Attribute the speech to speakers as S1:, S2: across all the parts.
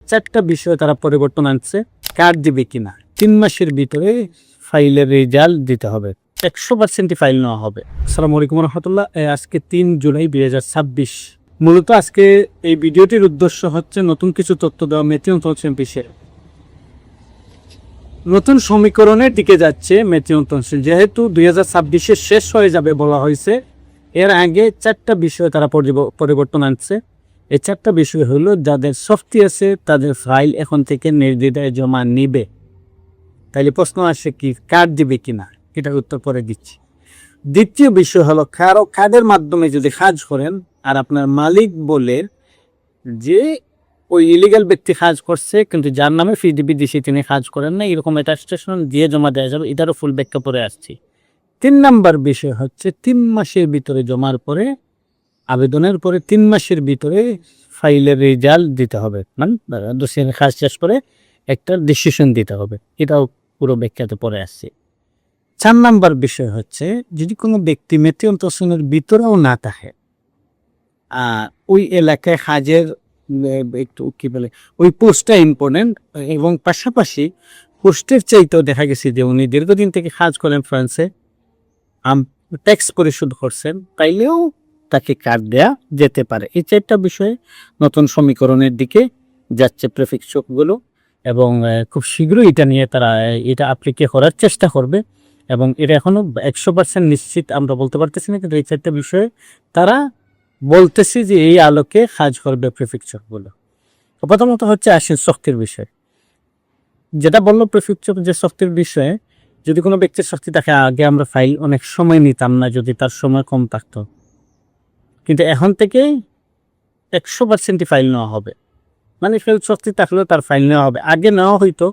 S1: চারটা বিষয় তারা পরিবর্তন আনছে। কার্ড দিবে কিনা 3 মাসের ভিতরে ফাইলের রেজাল্ট দিতে হবে, 100% ফাইল নেওয়া হবে। আসসালামু আলাইকুম রহমতুল্লাহ। আজকে 3 জুলাই 2026। মূলত আজকে এই ভিডিওটির উদ্দেশ্য হচ্ছে নতুন কিছু তথ্য দেওয়া। মেথিয়ন তনসিল বিষয়ে নতুন সমীকরণের দিকে যাচ্ছে মেথিয়ন তনসিল, যেহেতু 2026 শেষ হয়ে যাবে বলা হয়েছে। এর আগে 4টা বিষয় তারা পরিবর্তন আনছে। এই 4টা বিষয় হলো, যাদের সফটি আছে তাদের ফাইল এখন থেকে নির্দ্বিধায় জমা নিবে। তাইলে প্রশ্ন আসে কি কার্ড দিবে কিনা, এটার উত্তর পরে দিচ্ছি। দ্বিতীয় বিষয় হলো, কারো কার্ডের মাধ্যমে যদি কাজ করেন আর আপনার মালিক বলে যে ওই ইলিগাল ব্যক্তি কাজ করছে কিন্তু যার নামে ফিডিপি দিছে তিনি কাজ করেন না, এরকম একটা স্টেশন দিয়ে জমা দেওয়া যাবে। এটারও ফুল ব্যাখ্যা পরে আসছি। 3 নাম্বার বিষয় হচ্ছে 3 মাসের ভিতরে জমার পরে, আবেদনের পরে 3 মাসের ভিতরে ফাইলের রেজাল্ট দিতে হবে, মানে দোষীর কাজ শেষ করে একটা ডিসিশন দিতে হবে। এটাও পুরো ব্যাখ্যাতে পরে আসছে। 4 নাম্বার বিষয় হচ্ছে, যদি কোনো ব্যক্তি মেথিয়ন তহসিলের ভিতরেও না থাকে, ওই এলাকায় কাজের একটু কি বলে ওই পোস্টটা ইম্পর্টেন্ট, এবং পাশাপাশি পোস্টের চাইতেও দেখা গেছে যে উনি দীর্ঘদিন থেকে কাজ করেন ফ্রান্সে, ট্যাক্স পরিশোধ করছেন, তাইলেও তাকে কার্ড দেয়া যেতে পারে। এই 4টা বিষয়ে নতুন সমীকরণের দিকে যাচ্ছে প্রেফিক্সগুলো, এবং খুব শীঘ্রই এটা নিয়ে তারা এটা অ্যাপ্লিকে করার চেষ্টা করবে। এবং এটা এখনো 100% নিশ্চিত আমরা বলতে পারতেছি না, কিন্তু এই 4টা বিষয়ে তারা বলতেছি যে এই আলোকে কাজ করবে প্রেফিক্সগুলো। প্রথমত হচ্ছে আসেন শক্তির বিষয়, যেটা বললো প্রেফিক্সর যে শক্তির বিষয়ে, যদি কোনো ব্যক্তির শক্তি থাকে, আগে আমরা ফাইল অনেক সময় নিতাম না যদি তার সময় কম থাকতো, কিন্তু এখন থেকে 100% ফাইল নেওয়া হবে। মানে শক্তি থাকলেও তার ফাইল নেওয়া হবে। আগে নেওয়া হইতো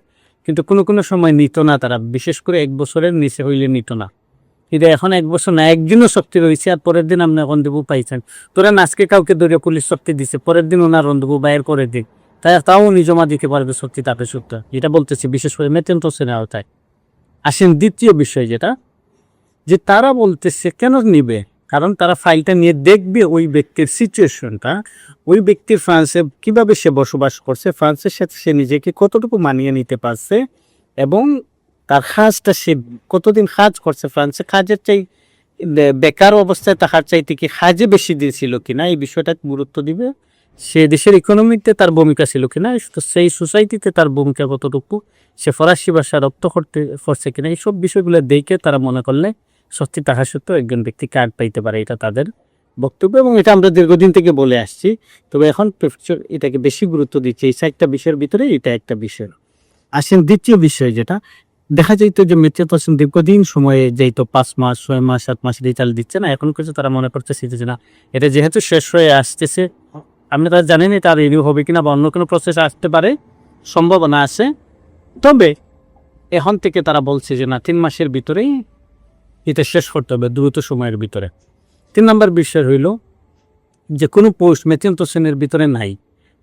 S1: কিন্তু কোনো সময় নিত না তারা, বিশেষ করে 1 বছরের নিচে হইলে নিত না। কিন্তু এখন 1 বছর না, একদিনও শক্তি রয়েছে আর পরের দিন আপনি রন্ধেবু পাইছেন। তোরা আজকে কাউকে ধরে পুলিশ শক্তি দিছে, পরের দিন ওনার রন্ধেবু বাইরের পরের দিন, তাও উনি জমা দিতে পারবে শক্তি তাপে সত্য, যেটা বলতেছি বিশেষ করে মেথিয়ন তহসিলের আওতায়। আসেন দ্বিতীয় বিষয়, যেটা যে তারা বলতেছে কেন নিবে, কারণ তারা ফাইলটা নিয়ে দেখবে ওই ব্যক্তির সিচুয়েশনটা, ওই ব্যক্তির ফ্রান্সে কিভাবে সে বসবাস করছে, ফ্রান্সের সাথে সে নিজেকে কতটুকু মানিয়ে নিতে পারছে, এবং তার কাজটা সে কতদিন কাজ করছে ফ্রান্সে, কাজের চাই বেকার অবস্থায় থাকার চাইতে কি কাজে বেশি দিয়েছিল কিনা, এই বিষয়টা গুরুত্ব দিবে। সে দেশের ইকোনমিতে তার ভূমিকা ছিল কিনা, সেই সোসাইটিতে তার ভূমিকা কতটুকু, সে ফরাসি ভাষা রপ্ত করছে কিনা, এইসব বিষয়গুলো দেখে তারা মনে করলে সত্যি থাকা সত্ত্বেও একজন ব্যক্তি কার্ড পাইতে পারে। এটা তাদের বক্তব্য, এবং এটা আমরা দীর্ঘদিন থেকে বলে আসছি। তবে এখন প্রেফিক্সর এটাকে বেশি গুরুত্ব দিচ্ছে। এই 4টা বিষয়ের ভিতরে এটা একটা বিষয়। আসেন দ্বিতীয় বিষয়, যেটা দেখা যাইতো যে মেথিয়ন তহসিল দীর্ঘদিন সময়ে যাইতো, 5 মাস 6 মাস 7 মাস রেজাল্ট দিচ্ছে না, এখন কিছু তারা মনে করতেছে যে না, এটা যেহেতু শেষ হয়ে আসতেছে, আপনি তারা জানেন তার রিনিউ হবে কিনা বা অন্য কোনো প্রসেস আসতে পারে, সম্ভাবনা আছে। তবে এখন থেকে তারা বলছে যে না, 3 মাসের ভিতরেই এটা শেষ করতে হবে, দ্রুত সময়ের ভিতরে। 3 নাম্বার বিষয় হইল, যে কোনো পোস্ট মেথিয়ন তহসিলের ভিতরে নাই,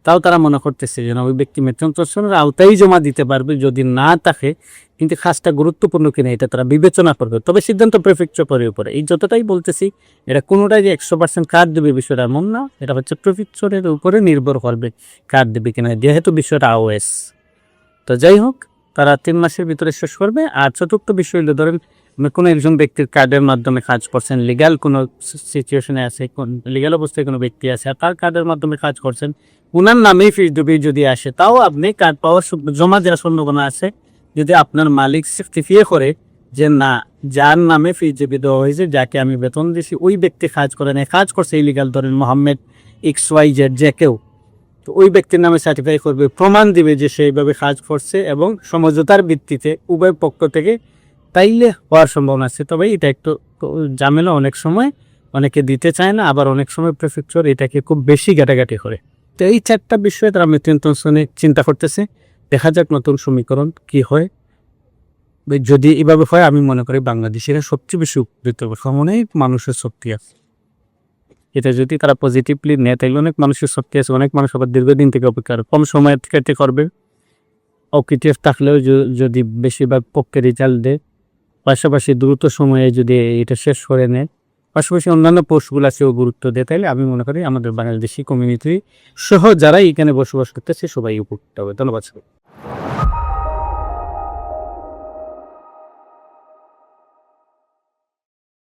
S1: তাও তারা মনে করতেছে যে না, ওই ব্যক্তি মেথিয়ন তহসিলের আওতায় জমা দিতে পারবে। যদি না থাকে, কিন্তু কাজটা গুরুত্বপূর্ণ কিনা এটা তারা বিবেচনা করবে, তবে সিদ্ধান্ত প্রেফিক্সর উপরে। এই যতটাই বলতেছি, এটা কোনোটাই যে 100% কার্ড দেবে বিষয়টা এমন না, এটা হচ্ছে প্রেফিক্সরের উপরে নির্ভর করবে কার্ড দেবে কিনা, যেহেতু বিষয়টা আওএস। তো যাই হোক, তারা 3 মাসের ভিতরে শেষ করবে। আর চতুর্থ বিষয় হলো, ধরেন কোনো একজন ব্যক্তির কার্ডের মাধ্যমে কাজ করছেন, লিগ্যাল কোনো সিচুয়েশনে আছে, লিগ্যাল অবস্থায় কোনো ব্যক্তি আছে আর তার কার্ডের মাধ্যমে কাজ করছেন, ওনার নামেই ফিডব্যাক যদি আসে, তাও আপনি কার্ড পাওয়ার জমা দেওয়ার সম্ভাবনা আছে, যদি আপনার মালিক সার্টিফাই করে যে না, যার নামে ফিডব্যাক দেওয়া হয়েছে, যাকে আমি বেতন দিয়েছি, ওই ব্যক্তি কাজ করে না, কাজ করছে ইলিগাল, ধরেন মোহাম্মদ XYZ যে কেউ, তো ওই ব্যক্তির নামে সার্টিফাই করবে, প্রমাণ দিবে যে সেইভাবে কাজ করছে, এবং সমঝোতার ভিত্তিতে উভয় পক্ষ থেকে, তাইলে হওয়ার সম্ভাবনা আছে। তবে এটা একটু ঝামেলা, অনেক সময় অনেকে দিতে চায় না, আবার অনেক সময় প্রেফিক্সর এটাকে খুব বেশি ঘাটাঘাটি করে। তো এই 4টা বিষয়ে তারা মেথিয়ন তহসিলে চিন্তা করতেছে। দেখা যাক নতুন সমীকরণ কি হয়। যদি এভাবে হয়, আমি মনে করি বাংলাদেশিরা সবচেয়ে বেশি উপকৃত হবে। অনেক মানুষের শক্তি আছে, এটা যদি তারা পজিটিভলি নেয়, তাইলে অনেক মানুষের শক্তি আছে। অনেক মানুষ আবার দীর্ঘদিন থেকে অপেক্ষা কম সময়ের থেকে করবে। অকিটিএফ থাকলেও যদি বেশিরভাগ পক্ষে রেজাল্ট দেয়, পাশাপাশি দ্রুত সময়ে যদি এটা শেষ করে নেয়, পাশাপাশি অন্যান্য পোস্টগুলো সেও গুরুত্ব দেয়, তাইলে আমি মনে করি আমাদের বাংলাদেশি কমিউনিটি সহ যারা এখানে বসবাস করতেছে সবাই উপকৃত হবে। ধন্যবাদ।